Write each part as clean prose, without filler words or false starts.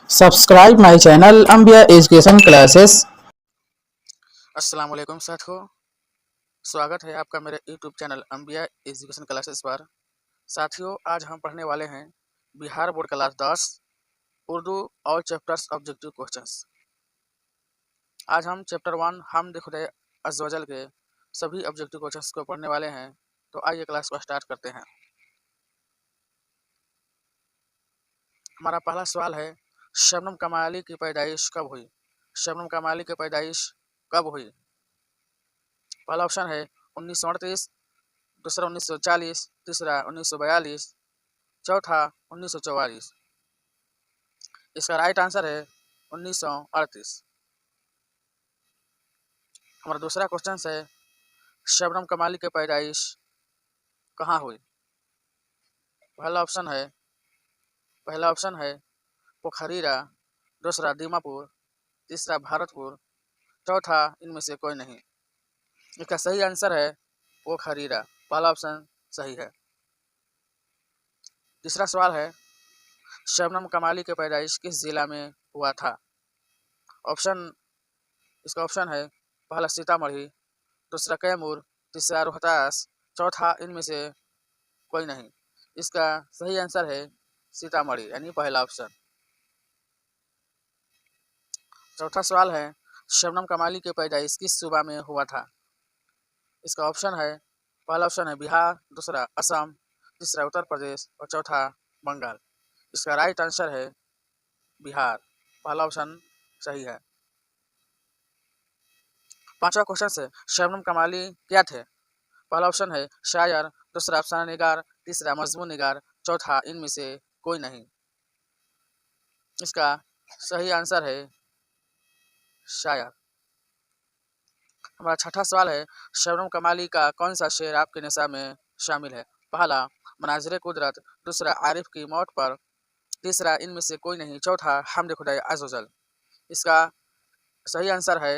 Subscribe my channel Ambia Education Classes। अस्सलाम वालेकुम साथियों, स्वागत है आपका मेरे यूट्यूब चैनल अंबिया एजुकेशन क्लासेस पर। साथियों, आज हम पढ़ने वाले हैं बिहार बोर्ड क्लास 10 उर्दू और चैप्टर्स ऑब्जेक्टिव क्वेश्चंस। आज हम चैप्टर 1 हमद खुदा अज़्ज़ व जल के सभी ऑब्जेक्टिव क्वेश्चंस को पढ़ने वाले हैं। तो आइए क्लास को स्टार्ट करते हैं। हमारा पहला सवाल है, शबनम कमाली की पैदाइश कब हुई? शबनम कमाली की पैदाइश कब हुई? पहला ऑप्शन है 1938, दूसरा 1940, तीसरा 1942, चौथा 1944। इसका राइट आंसर है 1938। हमारा दूसरा क्वेश्चन है, शबनम कमाली की पैदाइश कहाँ हुई? पहला ऑप्शन है पोखरीरा, दूसरा दीमापुर, तीसरा भारतपुर, चौथा इनमें से कोई नहीं। इसका सही आंसर है पोखरीरा। पहला ऑप्शन सही है। तीसरा सवाल है, शबनम कमाली की पैदाइश किस जिला में हुआ था? इसका ऑप्शन है पहला सीतामढ़ी, दूसरा कैमूर, तीसरा रोहतास, चौथा इनमें से कोई नहीं। इसका सही आंसर है सीतामढ़ी, यानी पहला ऑप्शन। चौथा सवाल है, शबनम कमाली की पैदाइश किस सूबा में हुआ था? इसका ऑप्शन है पहला ऑप्शन है बिहार, दूसरा असम, तीसरा उत्तर प्रदेश और चौथा बंगाल। इसका राइट आंसर है बिहार। पहला ऑप्शन सही है। पांचवा क्वेश्चन है, शबनम कमाली क्या थे? पहला ऑप्शन है शायर, दूसरा अफसाना निगार, तीसरा मजमून निगार, चौथा इनमें से कोई नहीं। इसका सही आंसर है शायर। हमारा छठा सवाल है, शबनम कमाली का कौन सा शेर आपके निसाब में शामिल है? पहला मनाज़िर कुदरत, दूसरा आरिफ की मौत पर, तीसरा इनमें से कोई नहीं, चौथा हमद खुदाए अज़्ज़ व जल। इसका सही आंसर है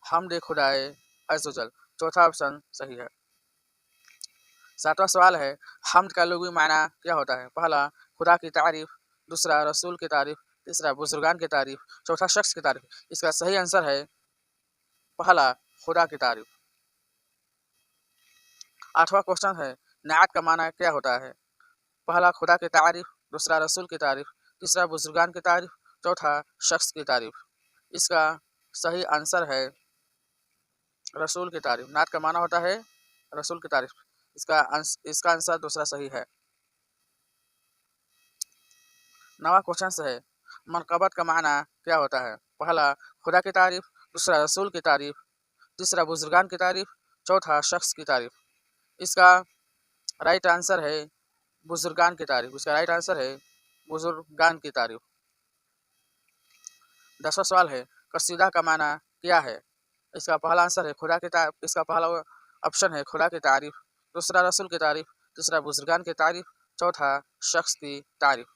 हमद खुदाए अज़्ज़ व जल। चौथा ऑप्शन सही है। सातवां सवाल है, हम्द का लुग़वी मायना क्या होता है? पहला खुदा की तारीफ, दूसरा रसूल की तारीफ, तीसरा बुजुर्गान की तारीफ, चौथा शख्स की तारीफ। इसका सही आंसर है पहला खुदा की तारीफ। आठवां क्वेश्चन है, नात का माना क्या होता है? पहला खुदा की तारीफ, दूसरा रसूल की तारीफ, तीसरा बुजुर्गान की तारीफ, चौथा शख्स की तारीफ। इसका सही आंसर है रसूल की तारीफ। नात का माना होता है रसूल की तारीफ। इसका आंसर दूसरा सही है। नवा क्वेश्चन है, मनकबत का माना क्या होता है? पहला खुदा की तारीफ, दूसरा रसूल की तारीफ, तीसरा बुजुर्गान की तारीफ, चौथा शख्स की तारीफ। इसका राइट आंसर है बुजुर्गान की तारीफ। इसका राइट आंसर है बुजुर्गान की तारीफ। 10वां सवाल है, कसीदा का माना क्या है? इसका पहला आंसर है खुदा की तारीफ। इसका पहला ऑप्शन है खुदा की तारीफ, दूसरा रसूल की तारीफ, तीसरा बुजुर्गान की तारीफ, चौथा शख्स की तारीफ।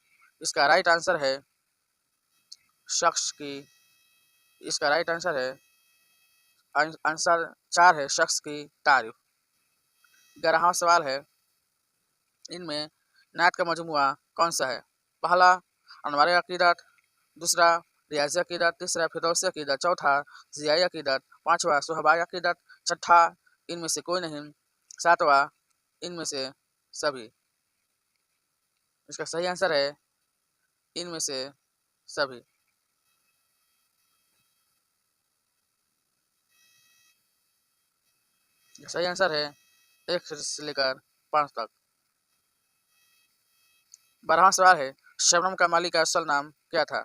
इसका राइट आंसर है शख्स की। इसका राइट आंसर है आंसर 4 है शख्स की तारीफ। 11वां सवाल है, इनमें नात का मजमुआ कौन सा है? पहला अनवार अकीदत, दूसरा रियाज़ी अकीदत, तीसरा फिरदौसी अकीदत, चौथा ज़ियाई अकीदत, पांचवा सुहबाई अकीदत, छठा इनमें से कोई नहीं, सातवां इनमें से सभी। इसका सही आंसर है इनमें से सभी। सही आंसर है 1 से लेकर 5 तक। 12वां सवाल है, शबनम कमाली का असल नाम क्या था?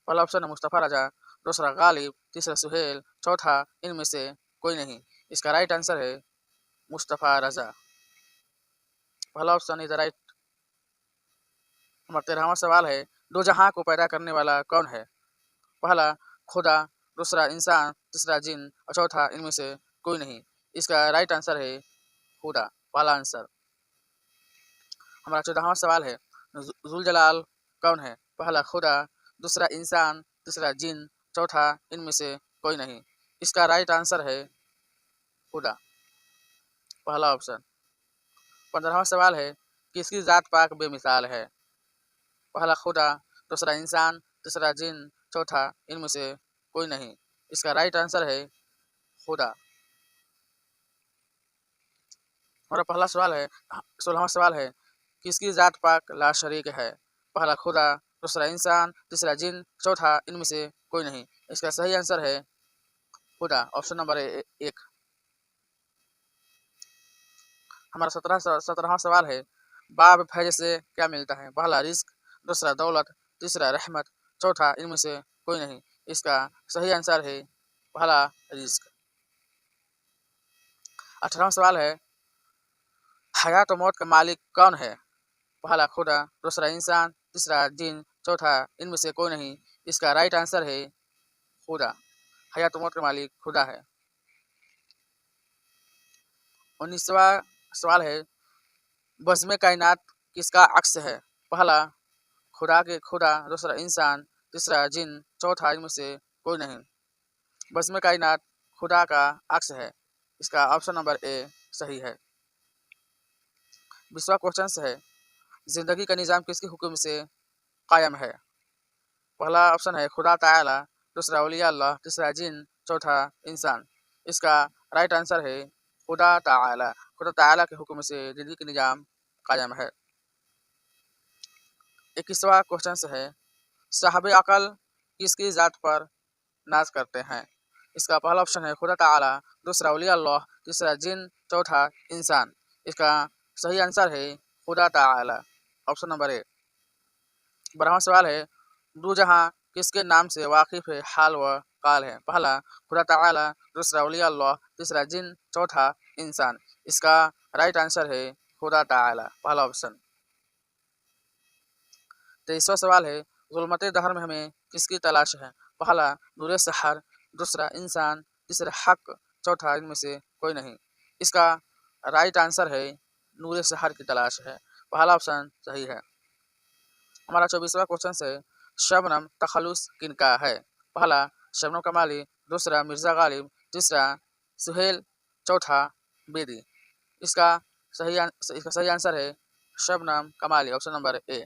पहला ऑप्शन है मुस्तफ़ा रजा, दूसरा गालिब, तीसरा सुहेल, चौथा इनमें से कोई नहीं। इसका राइट आंसर है मुस्तफ़ा रजा। पहला ऑप्शन इज राइट। हमारा 13वां सवाल है, दो जहां को पैदा करने वाला कौन है? पहला खुदा, दूसरा इंसान, तीसरा जिन और चौथा इनमें से कोई नहीं। इसका राइट आंसर है खुदा। पहला आंसर। हमारा 14वां सवाल है, जुल जलाल कौन है? पहला खुदा, दूसरा इंसान, तीसरा जिन, चौथा इनमें से कोई नहीं। इसका राइट आंसर है खुदा। पहला ऑप्शन। 15वां सवाल है, किसकी जात पाक बेमिसाल है? पहला खुदा, दूसरा इंसान, तीसरा जिन, चौथा इनमें से कोई नहीं। इसका राइट आंसर है खुदा। हमारा पहला सवाल है, 16वां सवाल है, किसकी जात पाक ला शरीक है? पहला खुदा, दूसरा इंसान, तीसरा जिन, चौथा इनमें से कोई नहीं। इसका सही आंसर है खुदा, ऑप्शन नंबर एक। हमारा 17वां सवाल है, बाब फैज से क्या मिलता है? पहला रिस्क, दूसरा दौलत, तीसरा रहमत, चौथा इनमें से कोई नहीं। इसका सही आंसर है पहला रिस्क। 18वां सवाल है, हयात और मौत का मालिक कौन है? पहला खुदा, दूसरा इंसान, तीसरा जिन, चौथा इनमें से कोई नहीं। इसका राइट आंसर है खुदा, हयात और मौत का मालिक खुदा है। 19वां सवाल है, बज़्म कायनात किसका अक्स है? पहला खुदा के खुदा, दूसरा इंसान, तीसरा जिन, चौथा इनमें से कोई नहीं। बज़्म कायनात खुदा का अक्स है। इसका ऑप्शन नंबर ए सही है। 20वां क्वेश्चन है, जिंदगी का निज़ाम किसके हुक्म से कायम है? पहला ऑप्शन है खुदा ताला, दूसरा औलिया अल्लाह, तीसरा जिन, चौथा इंसान। इसका राइट आंसर है खुदा ताला। खुदा ताला के हुक्म से जिंदगी का निज़ाम कायम है। 21वां क्वेश्चन है, साहब अकल किसकी ज़ात पर नाज करते हैं? इसका पहला ऑप्शन है खुदा ताला, दूसरा औलिया अल्लाह, तीसरा जिन, चौथा इंसान। इसका सही आंसर है खुदा ताला, ऑप्शन नंबर ए। 12वां सवाल है, दो जहां किसके नाम से वाकिफ है हाल व काल है? पहला खुदा ताला, दूसरा औलिया अल्लाह, तीसरा जिन, चौथा इंसान। इसका राइट आंसर है खुदा ताला, पहला ऑप्शन। 23वां सवाल है, ज़ुल्मत दहर में हमें किसकी तलाश है? पहला नूर सहर, दूसरा इंसान, तीसरा हक, चौथा इनमें से कोई नहीं। इसका राइट आंसर है नूर सहर की तलाश है, पहला ऑप्शन सही है। हमारा 24वां क्वेश्चन है, शबनम तखल्लुस किनका है? पहला शबनम कमाली, दूसरा मिर्ज़ा गालिब, तीसरा सुहेल, चौथा बेदी। इसका सही आंसर है शबनम कमाली, ऑप्शन नंबर ए।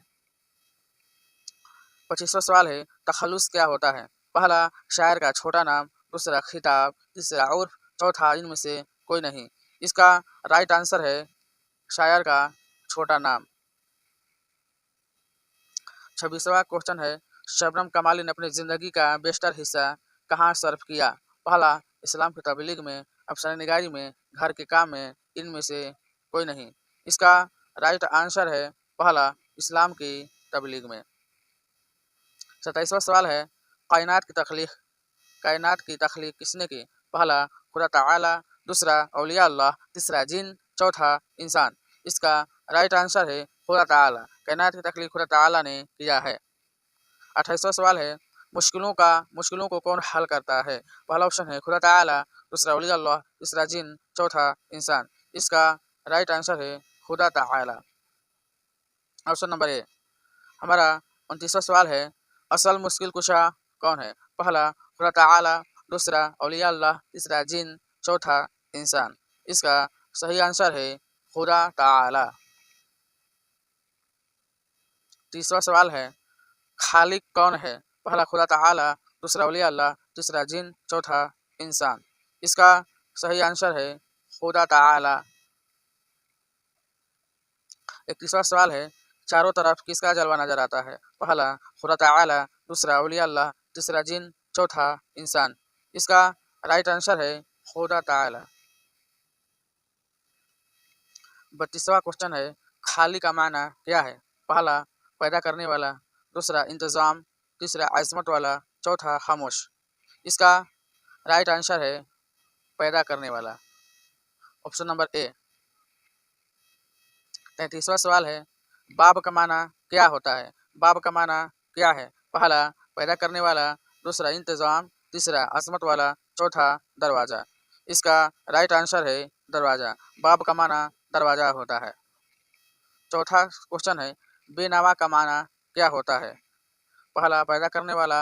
25वां सवाल है, तखल्लुस क्या होता है? पहला शायर का छोटा नाम, दूसरा खिताब, तीसरा उर्फ, चौथा इनमें से कोई नहीं। इसका राइट आंसर है शायर का छोटा नाम। 26वां क्वेश्चन है, शबनम कमाली ने अपनी ज़िंदगी का बेशतर हिस्सा कहाँ सर्फ किया? पहला इस्लाम की तबलीग में, अफसाने निगारी में, घर के काम में, इनमें से कोई नहीं। इसका राइट आंसर है पहला इस्लाम की तबलीग में। 27वां सवाल है, कायनात की तख्लीक किसने की? पहला खुदा ताला, दूसरा औलिया अल्लाह, तीसरा जिन, चौथा इंसान। इसका राइट आंसर है खुदा ताला, कायनात की तख्लीक खुदा ताला ने किया है। 28वां सवाल है, मुश्किलों को कौन हल करता है? पहला ऑप्शन है खुदा ताला, दूसरा औलिया अल्लाह, तीसरा जिन, चौथा इंसान। इसका राइट आंसर है खुदा ताला, ऑप्शन नंबर ए। हमारा 29वां सवाल है, असल मुश्किल कुशा कौन है? पहला खुदा ताला, दूसरा औलिया अल्लाह, तीसरा जिन, चौथा इंसान। इसका सही आंसर है खुदा ताला। 30वां सवाल है, खालिक कौन है? पहला खुदा ताला, दूसरा औलिया अल्लाह, तीसरा जिन, चौथा इंसान। इसका सही आंसर है खुदा ताला। 31वां सवाल है, चारों तरफ किसका जलवा नजर आता है? पहला खुदा ताला, दूसरा औलिया अल्लाह, तीसरा जिन, चौथा इंसान। इसका राइट आंसर है खुदा ताला। 32वां क्वेश्चन है, खाली का माना क्या है? पहला पैदा करने वाला, दूसरा इंतज़ाम, तीसरा अज़मत वाला, चौथा खामोश। इसका राइट आंसर है पैदा करने वाला, ऑप्शन नंबर ए। 33वां सवाल है, बाब का माना क्या होता है? बाब का माना क्या है? पहला पैदा करने वाला, दूसरा इंतज़ाम, तीसरा अज़मत वाला, चौथा दरवाज़ा। इसका राइट आंसर है दरवाज़ा, बाब का माना दरवाज़ा होता है। चौथा क्वेश्चन है, बेनवा का माना क्या होता है? पहला पैदा करने वाला,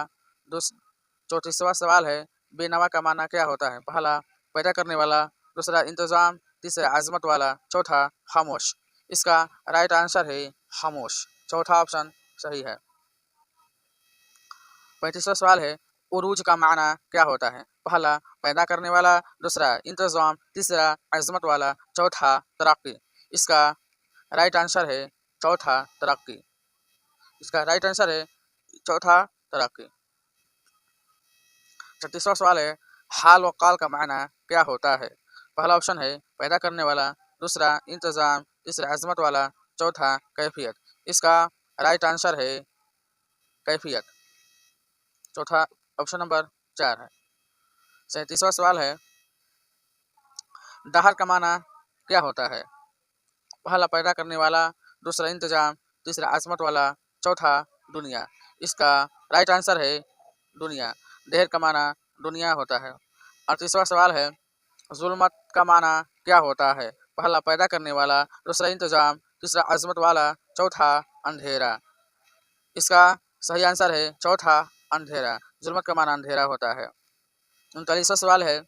34वां सवाल है, बेनवा का माना क्या होता है? पहला पैदा करने वाला, दूसरा इंतज़ाम, तीसरा अज़मत वाला, चौथा खामोश। इसका राइट आंसर है खामोश, चौथा ऑप्शन सही है। 35वां सवाल है, उरूज का माना क्या होता है? पहला पैदा करने वाला, दूसरा इंतजाम, तीसरा अजमत वाला, चौथा तरक्की। इसका राइट आंसर है चौथा तरक्की। इसका राइट आंसर है चौथा तरक्की। 36वां सवाल है, हाल व काल का माना क्या होता है? पहला ऑप्शन है पैदा करने वाला, दूसरा इंतजाम, तीसरा अजमत वाला, चौथा कैफियत। इसका राइट आंसर है कैफियत। चौथा ऑप्शन नंबर 4 है। 37वां सवाल है, दहर का माना क्या होता है? पहला पैदा करने वाला, दूसरा इंतजाम, तीसरा अजमत वाला, चौथा दुनिया। इसका राइट आंसर है दुनिया। देहर का माना दुनिया होता है। 38वां सवाल है, जुल्मत का माना क्या होता है? पहला पैदा करने वाला, दूसरा इंतजाम, तीसरा अजमत वाला, चौथा अंधेरा। इसका सही आंसर है चौथा अंधेरा। जुल्मत का माना अंधेरा होता है। 39वां सवाल है,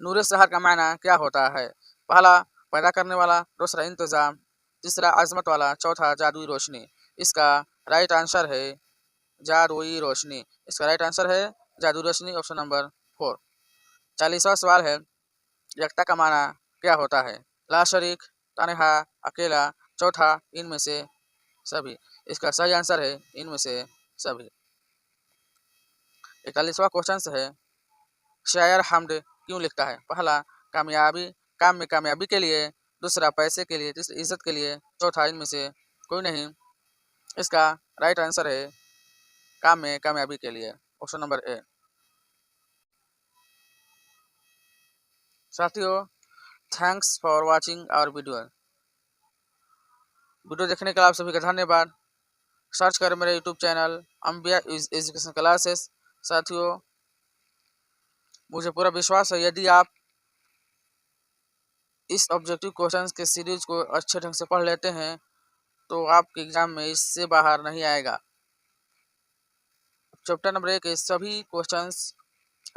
नूर सहर का माना क्या होता है? पहला पैदा करने वाला, दूसरा इंतजाम, तीसरा अजमत वाला, चौथा जादुई रोशनी। इसका राइट आंसर है जादुई रोशनी। इसका राइट आंसर है जादुई रोशनी, ऑप्शन नंबर 4। 40वां सवाल है, एकता का माना क्या होता है? ला शरीक, तन्हा, अकेला, चौथा इनमें से सभी। इसका सही आंसर है इनमें से सभी। 41वां क्वेश्चन है, शायर हमद क्यों लिखता है? पहला काम में कामयाबी के लिए, दूसरा पैसे के लिए, तीसरा इज्जत के लिए, चौथा इनमें से कोई नहीं। इसका राइट आंसर है काम में कामयाबी के लिए, ऑप्शन नंबर ए। साथियों, thanks for watching our video देखने के लिए आप सभी का धन्यवाद। सर्च करें मेरे यूट्यूब चैनल अंबिया एजुकेशन क्लासेस। साथियों, मुझे पूरा विश्वास है यदि आप इस ऑब्जेक्टिव क्वेश्चंस के सीरीज को अच्छे ढंग से पढ़ लेते हैं तो आपके एग्जाम में इससे बाहर नहीं आएगा। चैप्टर नंबर 1 के सभी क्वेश्चंस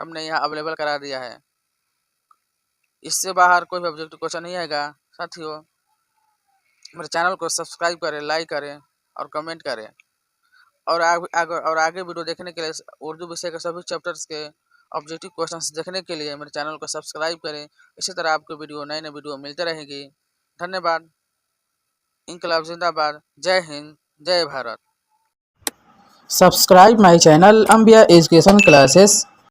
हमने यहाँ अवेलेबल करा दिया है। इससे बाहर कोई भी ऑब्जेक्टिव क्वेश्चन नहीं आएगा। साथियों, मेरे चैनल को सब्सक्राइब करें, लाइक करें और कमेंट करें। और आगे वीडियो देखने के लिए उर्दू विषय के सभी चैप्टर्स के ऑब्जेक्टिव क्वेश्चंस देखने के लिए मेरे चैनल को सब्सक्राइब करें। इसी तरह आपको नए नए वीडियो मिलते रहेंगी। धन्यवाद। इनकलाब जिंदाबाद। जय हिंद, जय Bharat. Subscribe my channel Ambia Education Classes.